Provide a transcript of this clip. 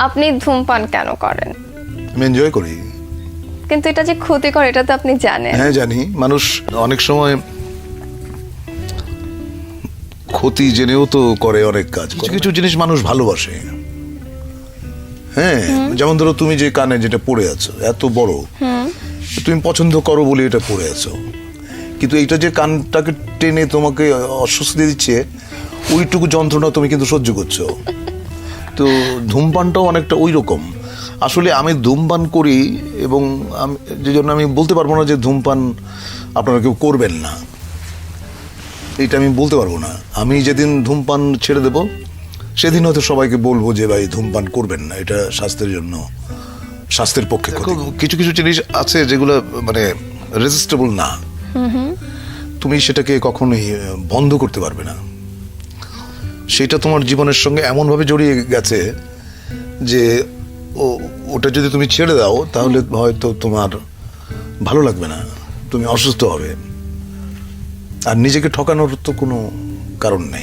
আপনি ধূমপান কেন করেন? আমি এনজয় করি। কিন্তু এটা যে ক্ষতিকর এটা তো আপনি জানেন। হ্যাঁ জানি, মানুষ অনেক সময় ক্ষতি জেনেও তো করে অনেক কাজ। কিছু কিছু জিনিস মানুষ ভালোবাসে। হ্যাঁ, যেমন ধরো তুমি যে কানে যেটা পড়ে আছো এত বড়, তুমি পছন্দ করো বলে এটা পড়ে আছো, কিন্তু এইটা যে কানটাকে টেনে তোমাকে অস্বস্তি দিচ্ছে, ওইটুকু যন্ত্রণা তুমি কিন্তু সহ্য করছো। তো ধূমপানটাও অনেকটা ওই রকম। আসলে আমি ধূমপান করি এবং যে জন্য আমি বলতে পারবো না যে ধূমপান আপনারা কেউ করবেন না, এটা আমি বলতে পারবো না। আমি যেদিন ধূমপান ছেড়ে দেব সেদিন হয়তো সবাইকে বলবো যে ভাই ধূমপান করবেন না, এটা স্বাস্থ্যের জন্য, স্বাস্থ্যের পক্ষে ক্ষতি। কিছু কিছু জিনিস আছে যেগুলো মানে রেজিস্টেবল না, তুমি সেটাকে কখনোই বন্ধ করতে পারবে না। সেটা তোমার জীবনের সঙ্গে এমনভাবে জড়িয়ে গেছে যে ওটা যদি তুমি ছেড়ে দাও তাহলে হয়তো তোমার ভালো লাগবে না, তুমি অসুস্থ হবে, আর নিজেকে ঠকানোর তো কোনো কারণ নেই।